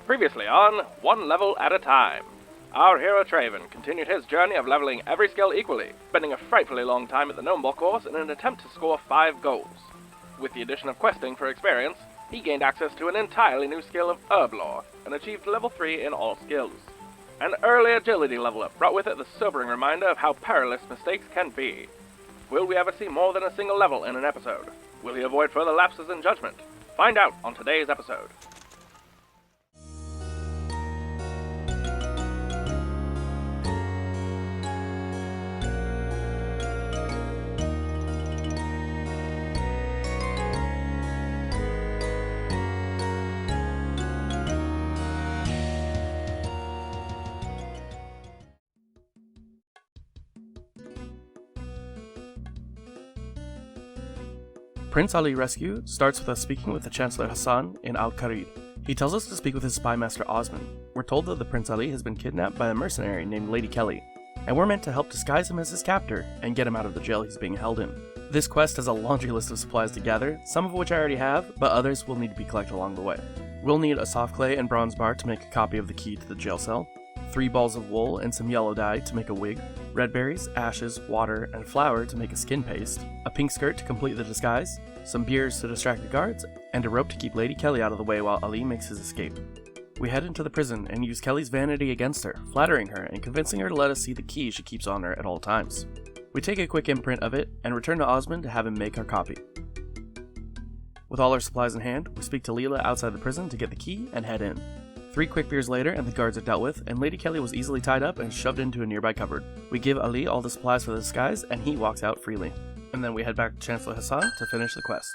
Previously on One Level at a Time. Our hero Traevyn continued his journey of leveling every skill equally, spending a frightfully long time at the Gnomeball course in an attempt to score 5 goals. With the addition of questing for experience, he gained access to an entirely new skill of Herblore, and achieved level 3 in all skills. An early agility level up brought with it the sobering reminder of how perilous mistakes can be. Will we ever see more than a single level in an episode? Will he avoid further lapses in judgment? Find out on today's episode. Prince Ali Rescue starts with us speaking with the Chancellor Hassan in Al-Qarid. He tells us to speak with his spy master Osman. We're told that the Prince Ali has been kidnapped by a mercenary named Lady Kelly, and we're meant to help disguise him as his captor and get him out of the jail he's being held in. This quest has a laundry list of supplies to gather, some of which I already have, but others will need to be collected along the way. We'll need a soft clay and bronze bar to make a copy of the key to the jail cell, 3 balls of wool and some yellow dye to make a wig, red berries, ashes, water, and flour to make a skin paste, a pink skirt to complete the disguise, some beers to distract the guards, and a rope to keep Lady Kelly out of the way while Ali makes his escape. We head into the prison and use Kelly's vanity against her, flattering her and convincing her to let us see the key she keeps on her at all times. We take a quick imprint of it and return to Osman to have him make our copy. With all our supplies in hand, we speak to Leela outside the prison to get the key and head in. 3 quick beers later and the guards are dealt with, and Lady Kelly was easily tied up and shoved into a nearby cupboard. We give Ali all the supplies for the disguise and he walks out freely. And then we head back to Chancellor Hassan to finish the quest.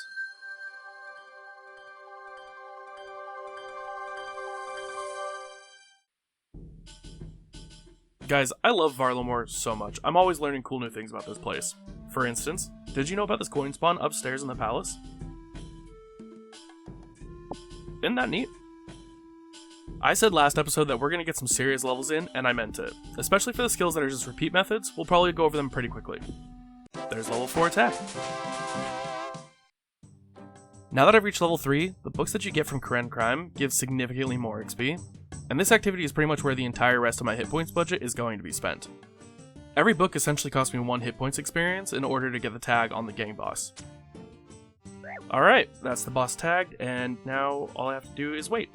Guys, I love Varlamore so much. I'm always learning cool new things about this place. For instance, did you know about this coin spawn upstairs in the palace? Isn't that neat? I said last episode that we're going to get some serious levels in, and I meant it. Especially for the skills that are just repeat methods, we'll probably go over them pretty quickly. There's level 4 attack. Now that I've reached level 3, the books that you get from Karen Crime give significantly more XP, and this activity is pretty much where the entire rest of my hit points budget is going to be spent. Every book essentially costs me 1 hit points experience in order to get the tag on the gang boss. Alright, that's the boss tagged, and now all I have to do is wait.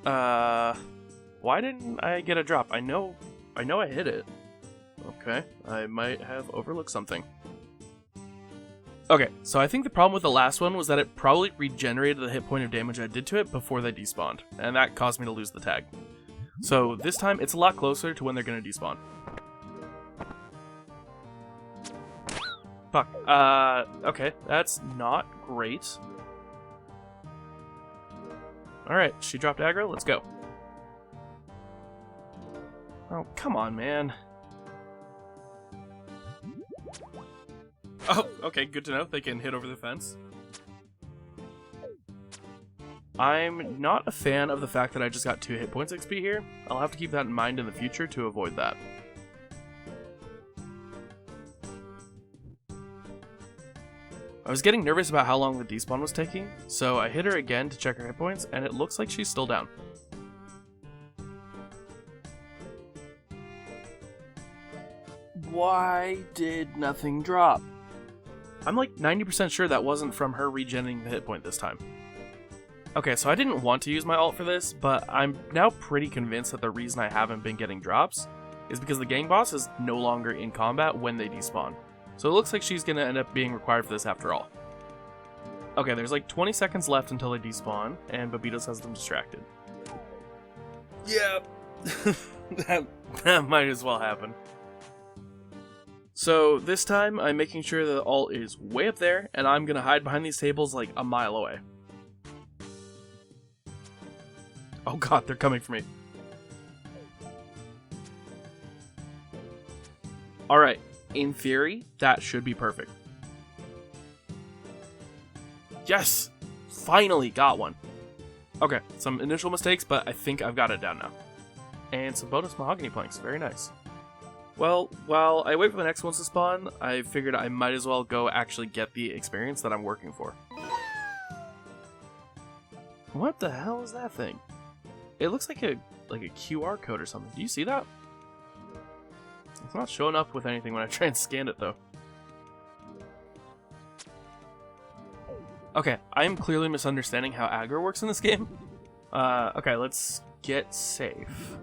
Why didn't I get a drop? I know I hit it. Okay, I might have overlooked something. Okay, so I think the problem with the last one was that it probably regenerated the hit point of damage I did to it before they despawned, and that caused me to lose the tag. So this time, it's a lot closer to when they're gonna despawn. Fuck. Okay, that's not great. Alright, she dropped aggro, let's go. Oh, come on, man. Oh, okay, good to know. They can hit over the fence. I'm not a fan of the fact that I just got 2 hit points XP here. I'll have to keep that in mind in the future to avoid that. I was getting nervous about how long the despawn was taking, so I hit her again to check her hit points, and it looks like she's still down. Why did nothing drop? I'm like 90% sure that wasn't from her regenerating the hit point this time. Okay, so I didn't want to use my ult for this, but I'm now pretty convinced that the reason I haven't been getting drops is because the gang boss is no longer in combat when they despawn. So it looks like she's gonna end up being required for this after all. Okay, there's like 20 seconds left until they despawn, and Babitos has them distracted. Yeah, that might as well happen. So this time, I'm making sure that the ult is way up there, and I'm gonna hide behind these tables like a mile away. Oh god, they're coming for me. Alright, in theory, that should be perfect. Yes! Finally got one! Okay, some initial mistakes, but I think I've got it down now. And some bonus mahogany planks, very nice. Well, while I wait for the next ones to spawn, I figured I might as well go actually get the experience that I'm working for. What the hell is that thing? It looks like a QR code or something. Do you see that? It's not showing up with anything when I try and scan it though. Okay, I am clearly misunderstanding how aggro works in this game. Okay, let's get safe.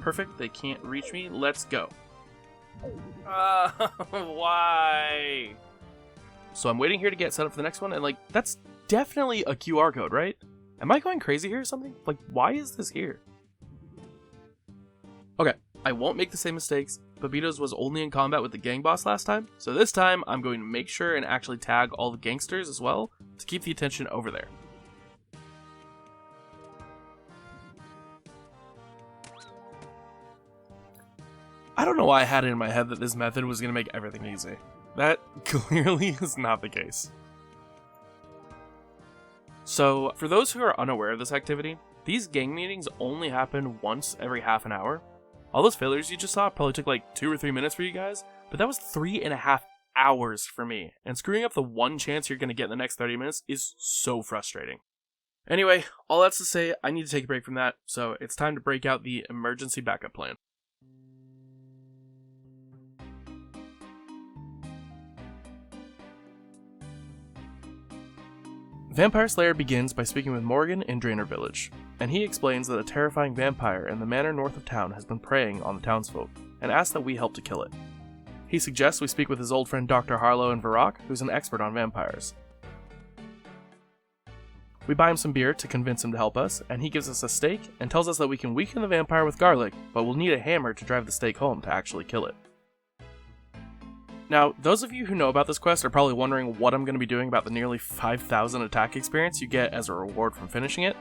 Perfect, they can't reach me. Let's go. Why? So I'm waiting here to get set up for the next one, and like, that's definitely a QR code, right? Am I going crazy here or something? Like, why is this here? Okay, I won't make the same mistakes. Babitos was only in combat with the gang boss last time, so this time I'm going to make sure and actually tag all the gangsters as well to keep the attention over there. I don't know why I had it in my head that this method was going to make everything easy. That clearly is not the case. So, for those who are unaware of this activity, these gang meetings only happen once every half an hour. All those failures you just saw probably took like 2 or 3 minutes for you guys, but that was 3.5 hours for me, and screwing up the one chance you're going to get in the next 30 minutes is so frustrating. Anyway, all that's to say, I need to take a break from that, so it's time to break out the emergency backup plan. Vampire Slayer begins by speaking with Morgan in Draynor Village, and he explains that a terrifying vampire in the manor north of town has been preying on the townsfolk, and asks that we help to kill it. He suggests we speak with his old friend Dr. Harlow in Varrock, who's an expert on vampires. We buy him some beer to convince him to help us, and he gives us a stake and tells us that we can weaken the vampire with garlic, but we'll need a hammer to drive the stake home to actually kill it. Now, those of you who know about this quest are probably wondering what I'm going to be doing about the nearly 5,000 attack experience you get as a reward from finishing it.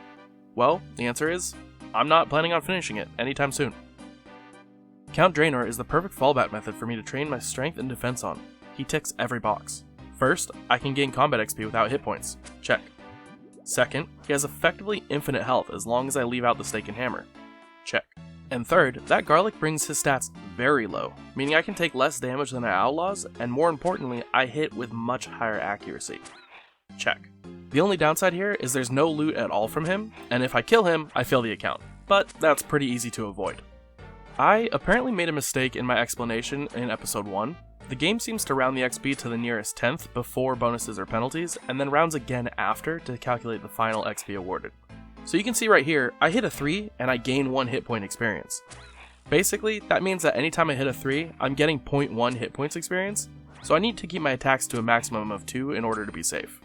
Well, the answer is, I'm not planning on finishing it anytime soon. Count Draynor is the perfect fallback method for me to train my strength and defense on. He ticks every box. First, I can gain combat XP without hit points. Check. Second, he has effectively infinite health as long as I leave out the stake and hammer. Check. And third, that garlic brings his stats very low, meaning I can take less damage than our outlaws, and more importantly, I hit with much higher accuracy. Check. The only downside here is there's no loot at all from him, and if I kill him, I fail the account, but that's pretty easy to avoid. I apparently made a mistake in my explanation in episode 1. The game seems to round the XP to the nearest 10th before bonuses or penalties, and then rounds again after to calculate the final XP awarded. So you can see right here, I hit a 3 and I gain 1 hit point experience. Basically, that means that anytime I hit a 3, I'm getting 0.1 hit points experience, so I need to keep my attacks to a maximum of 2 in order to be safe.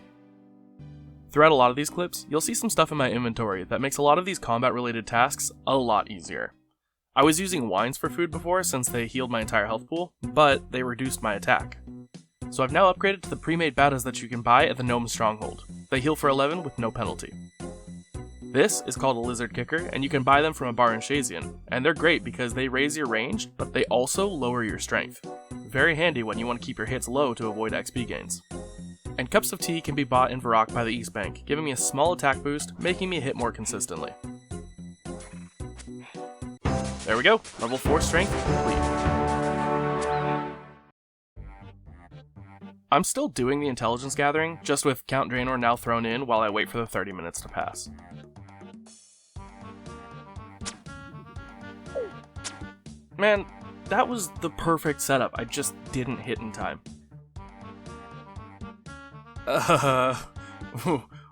Throughout a lot of these clips, you'll see some stuff in my inventory that makes a lot of these combat related tasks a lot easier. I was using wines for food before since they healed my entire health pool, but they reduced my attack. So I've now upgraded to the pre-made batas that you can buy at the Gnome Stronghold. They heal for 11 with no penalty. This is called a Lizard Kicker, and you can buy them from a bar in Shazian, and they're great because they raise your range, but they also lower your strength. Very handy when you want to keep your hits low to avoid XP gains. And cups of tea can be bought in Varrock by the East Bank, giving me a small attack boost, making me hit more consistently. There we go, level 4 strength complete. I'm still doing the intelligence gathering, just with Count Draynor now thrown in while I wait for the 30 minutes to pass. Man, that was the perfect setup, I just didn't hit in time.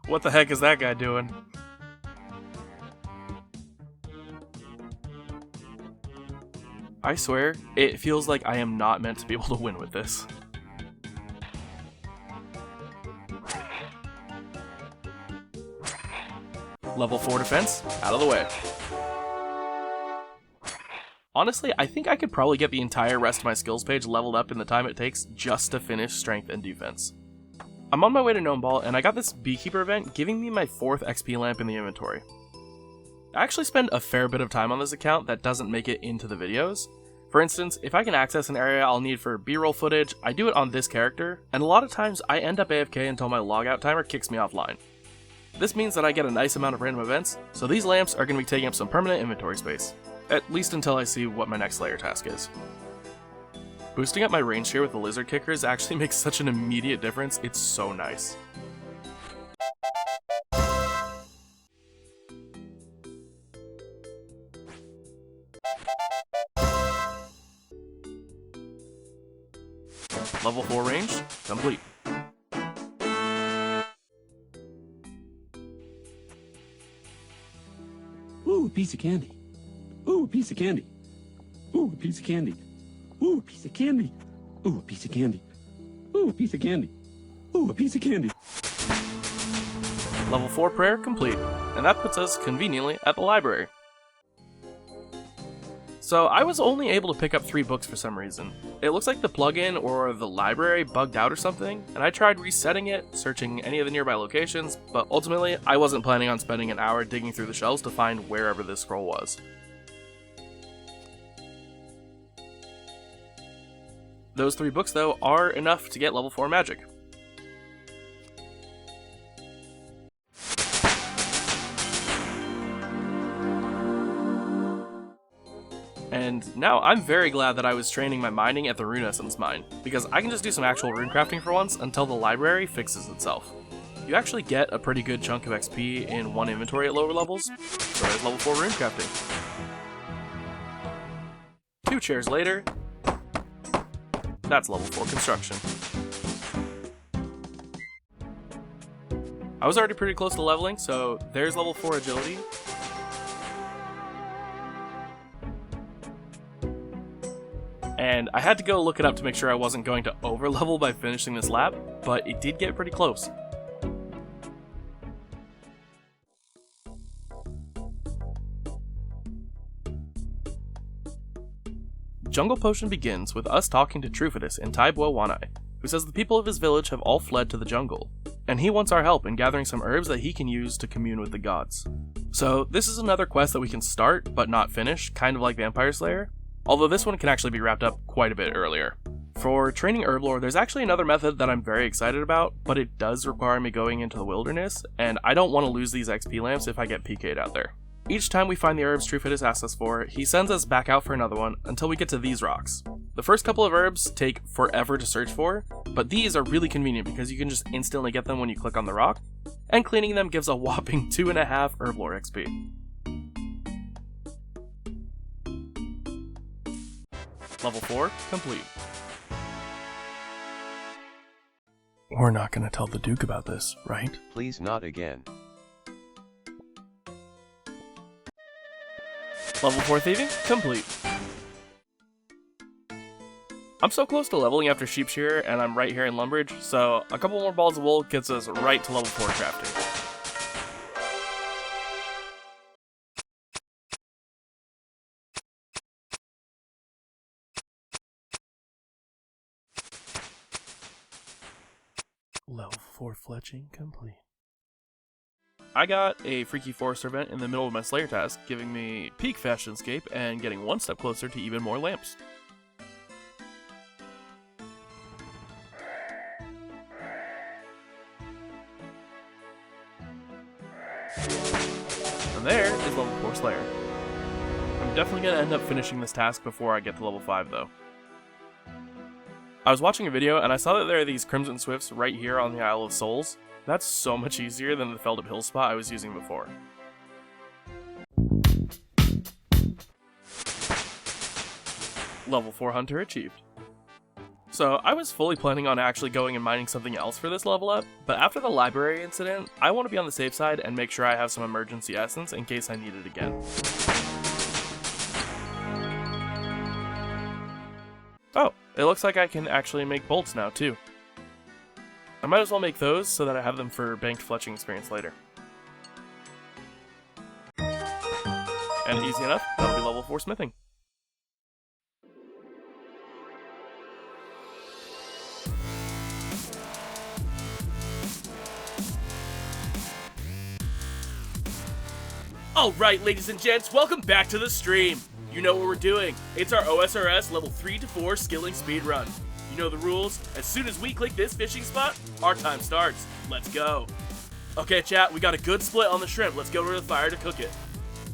What the heck is that guy doing? I swear, it feels like I am not meant to be able to win with this. Level 4 defense, out of the way. Honestly, I think I could probably get the entire rest of my skills page leveled up in the time it takes just to finish strength and defense. I'm on my way to Gnome Ball, and I got this Beekeeper event giving me my 4th XP lamp in the inventory. I actually spend a fair bit of time on this account that doesn't make it into the videos. For instance, if I can access an area I'll need for B-roll footage, I do it on this character, and a lot of times I end up AFK until my logout timer kicks me offline. This means that I get a nice amount of random events, so these lamps are going to be taking up some permanent inventory space. At least until I see what my next layer task is. Boosting up my range here with the lizard kickers actually makes such an immediate difference, it's so nice. Level 4 range, complete. Ooh, a piece of candy. Ooh, a piece of candy. Ooh, a piece of candy. Ooh, a piece of candy. Ooh, a piece of candy. Ooh, a piece of candy. Ooh, a piece of candy. Level 4 prayer complete, and that puts us conveniently at the library. So I was only able to pick up 3 books for some reason. It looks like the plugin or the library bugged out or something, and I tried resetting it, searching any of the nearby locations, but ultimately I wasn't planning on spending an hour digging through the shelves to find wherever this scroll was. Those 3 books though are enough to get level 4 magic. And now I'm very glad that I was training my mining at the Rune Essence mine, because I can just do some actual runecrafting for once until the library fixes itself. You actually get a pretty good chunk of XP in one inventory at lower levels, so there's level 4 runecrafting. 2 chairs later, that's level 4 construction. I was already pretty close to leveling, so there's level 4 agility. And I had to go look it up to make sure I wasn't going to overlevel by finishing this lap, but it did get pretty close. Jungle Potion begins with us talking to Truefidus in Taibua Wanai, who says the people of his village have all fled to the jungle, and he wants our help in gathering some herbs that he can use to commune with the gods. So this is another quest that we can start but not finish, kind of like Vampire Slayer, although this one can actually be wrapped up quite a bit earlier. For training Herblore, there's actually another method that I'm very excited about, but it does require me going into the wilderness, and I don't want to lose these XP lamps if I get PK'd out there. Each time we find the herbs Truefidus asks us for, he sends us back out for another one until we get to these rocks. The first couple of herbs take forever to search for, but these are really convenient because you can just instantly get them when you click on the rock, and cleaning them gives a whopping 2.5 Herblore XP. Level 4 complete. We're not gonna tell the Duke about this, right? Please not again. Level 4 thieving complete. I'm so close to leveling after Sheep Shearer, and I'm right here in Lumbridge, so a couple more balls of wool gets us right to level 4 crafting. Level 4 fletching complete. I got a Freaky Forest event in the middle of my Slayer task, giving me peak Fashionscape and getting one step closer to even more lamps. And there is level 4 Slayer. I'm definitely going to end up finishing this task before I get to level 5 though. I was watching a video and I saw that there are these Crimson Swifts right here on the Isle of Souls. That's so much easier than the Feldup Hill spot I was using before. Level 4 Hunter achieved. So I was fully planning on actually going and mining something else for this level up, but after the library incident, I want to be on the safe side and make sure I have some emergency essence in case I need it again. Oh, it looks like I can actually make bolts now too. I might as well make those so that I have them for banked fletching experience later. And easy enough, that'll be level 4 smithing. Alright ladies and gents, welcome back to the stream! You know what we're doing. It's our OSRS level 3 to 4 skilling speed run. You know the rules. As soon as we click this fishing spot, our time starts. Let's go. Okay chat, we got a good split on the shrimp. Let's go to the fire to cook it.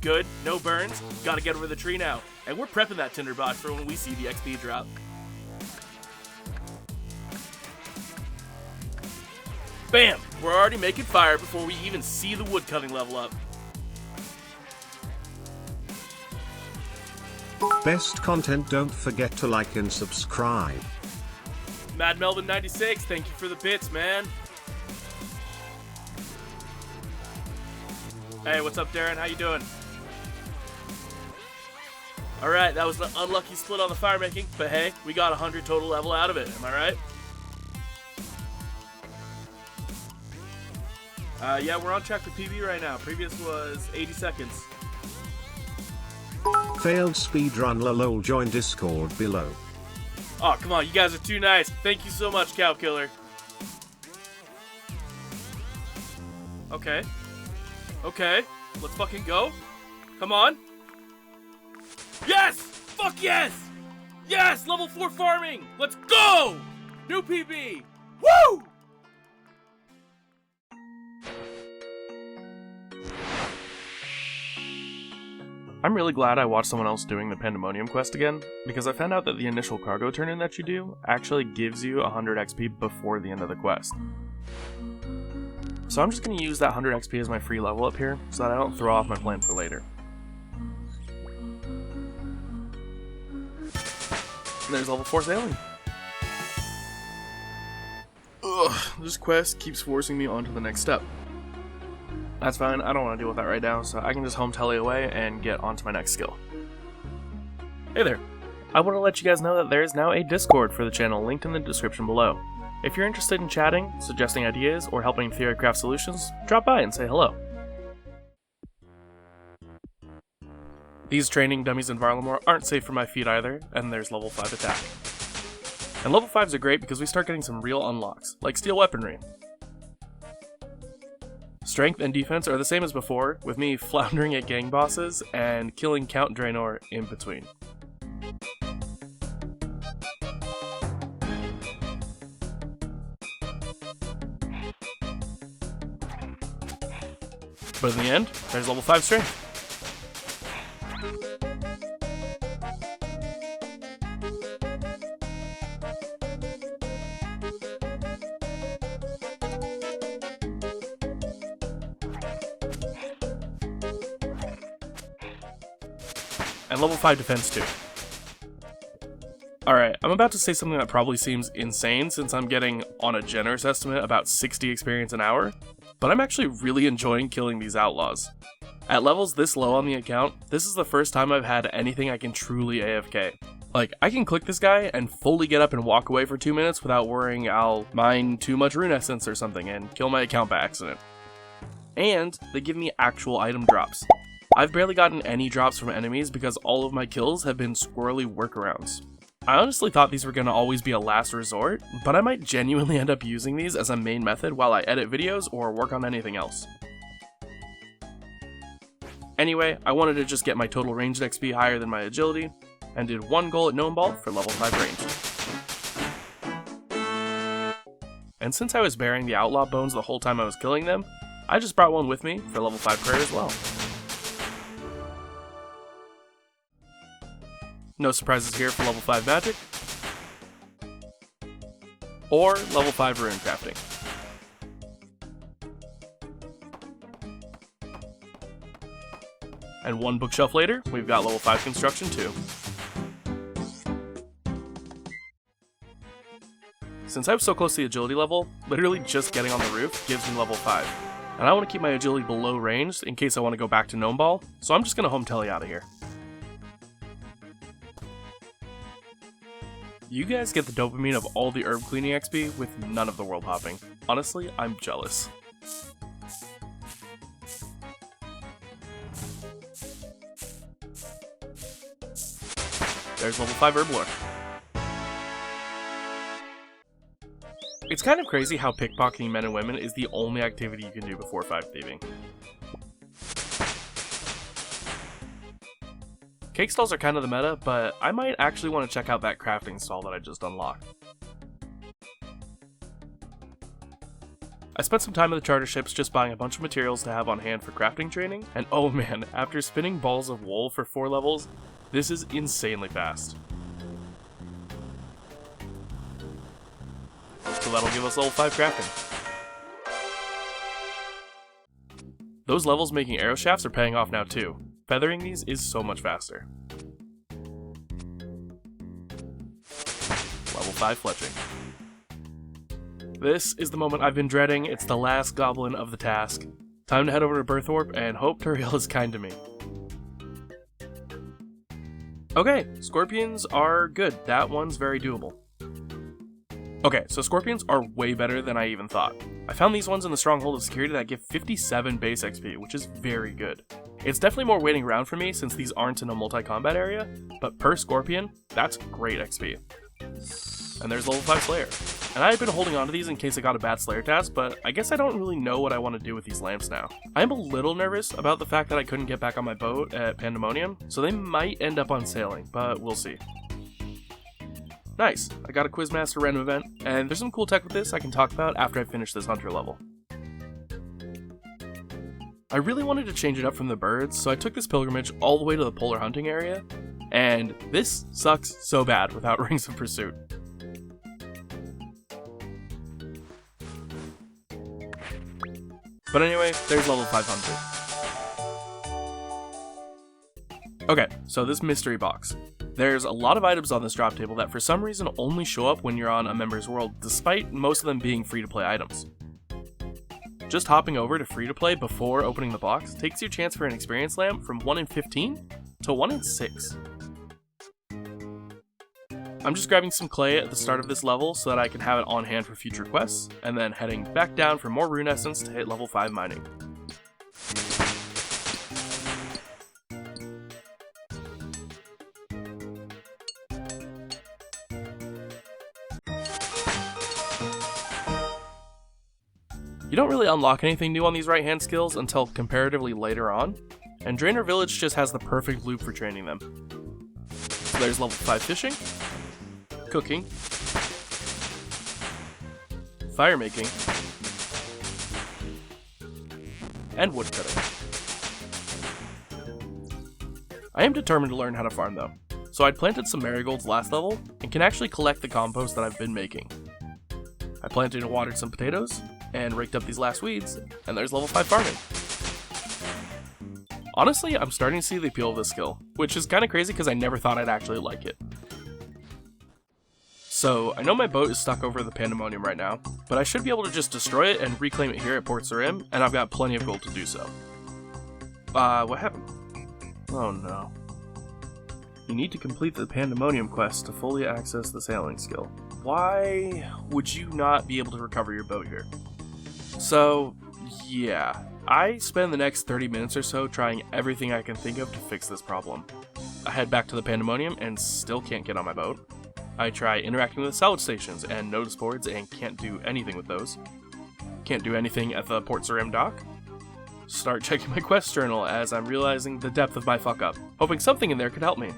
good, no burns, gotta get over the tree now. And we're prepping that tinderbox for when we see the XP drop. Bam! We're already making fire before we even see the woodcutting level up. Best content, don't forget to like and subscribe. Mad Melvin 96, thank you for the bits, man. Hey, what's up, Darren? How you doing? Alright, that was an unlucky split on the fire making, but hey, we got 100 total level out of it, am I right? Yeah, we're on track for PB right now. Previous was 80 seconds. Failed speedrun lol, join Discord below. Oh, come on, you guys are too nice. Thank you so much, Cow Killer. Okay. Okay, let's fucking go. Come on. Yes! Fuck yes! Yes! Level 4 farming! Let's go! New PB! Woo! I'm really glad I watched someone else doing the Pandemonium quest again, because I found out that the initial cargo turn-in that you do actually gives you 100 XP before the end of the quest. So I'm just going to use that 100 XP as my free level up here, so that I don't throw off my plan for later. And there's level 4 sailing. Ugh, this quest keeps forcing me on to the next step. That's fine, I don't want to deal with that right now, so I can just home tele away and get on to my next skill. Hey there! I want to let you guys know that there is now a Discord for the channel linked in the description below. If you're interested in chatting, suggesting ideas, or helping Theory craft solutions, drop by and say hello. These training dummies in Varlamore aren't safe for my feet either, and there's level 5 attack. And level 5s are great because we start getting some real unlocks, like steel weaponry. Strength and defense are the same as before, with me floundering at gang bosses and killing Count Draynor in between. But in the end, there's level 5 strength. And level 5 defense too. Alright, I'm about to say something that probably seems insane since I'm getting, on a generous estimate, about 60 experience an hour, but I'm actually really enjoying killing these outlaws. At levels this low on the account, this is the first time I've had anything I can truly AFK. Like, I can click this guy and fully get up and walk away for 2 minutes without worrying I'll mine too much rune essence or something and kill my account by accident. And they give me actual item drops. I've barely gotten any drops from enemies because all of my kills have been squirrely workarounds. I honestly thought these were going to always be a last resort, but I might genuinely end up using these as a main method while I edit videos or work on anything else. Anyway, I wanted to just get my total ranged XP higher than my agility, and did one goal at Gnome Ball for level 5 range. And since I was bearing the outlaw bones the whole time I was killing them, I just brought one with me for level 5 prayer as well. No surprises here for level 5 magic, or level 5 Runecrafting. And one bookshelf later, we've got level 5 construction too. Since I was so close to the agility level, literally just getting on the roof gives me level 5. And I want to keep my agility below ranged in case I want to go back to Gnome Ball, so I'm just going to home tele out of here. You guys get the dopamine of all the herb cleaning XP with none of the world hopping. Honestly, I'm jealous. There's level 5 Herblore. It's kind of crazy how pickpocketing men and women is the only activity you can do before 5 thieving. Cake stalls are kind of the meta, but I might actually want to check out that crafting stall that I just unlocked. I spent some time in the charter ships just buying a bunch of materials to have on hand for crafting training, and oh man, after spinning balls of wool for 4 levels, this is insanely fast. So that'll give us level 5 crafting. Those levels making arrow shafts are paying off now too. Feathering these is so much faster. Level 5 fletching. This is the moment I've been dreading. It's the last goblin of the task. Time to head over to Birthwarp and hope Turiel is kind to me. Okay, scorpions are good. That one's very doable. Okay, so scorpions are way better than I even thought. I found these ones in the Stronghold of Security that give 57 base XP, which is very good. It's definitely more waiting around for me since these aren't in a multi-combat area, but per scorpion, that's great XP. And there's level 5 Slayer. And I had been holding on to these in case I got a bad Slayer task, but I guess I don't really know what I want to do with these lamps now. I am a little nervous about the fact that I couldn't get back on my boat at Pandemonium, so they might end up on sailing, but we'll see. Nice, I got a Quizmaster random event, and there's some cool tech with this I can talk about after I finish this hunter level. I really wanted to change it up from the birds, so I took this pilgrimage all the way to the polar hunting area, and this sucks so bad without Rings of Pursuit. But anyway, there's level 500. Okay, so this mystery box. There's a lot of items on this drop table that for some reason only show up when you're on a member's world, despite most of them being free-to-play items. Just hopping over to free-to-play before opening the box takes your chance for an experience lamp from 1 in 15 to 1 in 6. I'm just grabbing some clay at the start of this level so that I can have it on hand for future quests, and then heading back down for more rune essence to hit level 5 mining. You don't really unlock anything new on these right-hand skills until comparatively later on, and Draynor Village just has the perfect loop for training them. So there's level 5 fishing, cooking, fire making, and woodcutting. I am determined to learn how to farm though, so I'd planted some marigolds last level and can actually collect the compost that I've been making. I planted and watered some potatoes, and raked up these last weeds, and there's level 5 farming. Honestly, I'm starting to see the appeal of this skill, which is kind of crazy because I never thought I'd actually like it. So, I know my boat is stuck over the Pandemonium right now, but I should be able to just destroy it and reclaim it here at Port Sarim, and I've got plenty of gold to do so. What happened? Oh no. You need to complete the Pandemonium quest to fully access the sailing skill. Why would you not be able to recover your boat here? So, yeah, I spend the next 30 minutes or so trying everything I can think of to fix this problem. I head back to the Pandemonium and still can't get on my boat. I try interacting with salvage stations and notice boards and can't do anything with those. Can't do anything at the Port Sarim dock. Start checking my quest journal as I'm realizing the depth of my fuck up, hoping something in there could help me.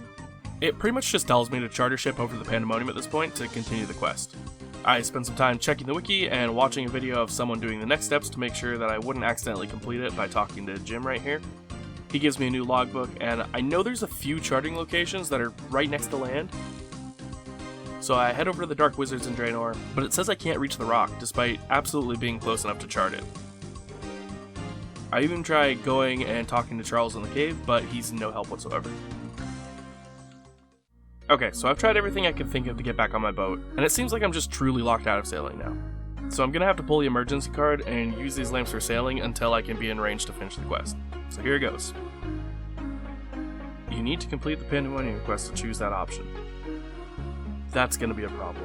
It pretty much just tells me to charter ship over to the Pandemonium at this point to continue the quest. I spent some time checking the wiki and watching a video of someone doing the next steps to make sure that I wouldn't accidentally complete it by talking to Jim right here. He gives me a new logbook, and I know there's a few charting locations that are right next to land. So I head over to the Dark Wizards in Draynor, but it says I can't reach the rock, despite absolutely being close enough to chart it. I even try going and talking to Charles in the cave, but he's no help whatsoever. Okay, so I've tried everything I can think of to get back on my boat, and it seems like I'm just truly locked out of sailing now. So I'm gonna have to pull the emergency card and use these lamps for sailing until I can be in range to finish the quest. So here it goes. You need to complete the Pandemonium quest to choose that option. That's gonna be a problem.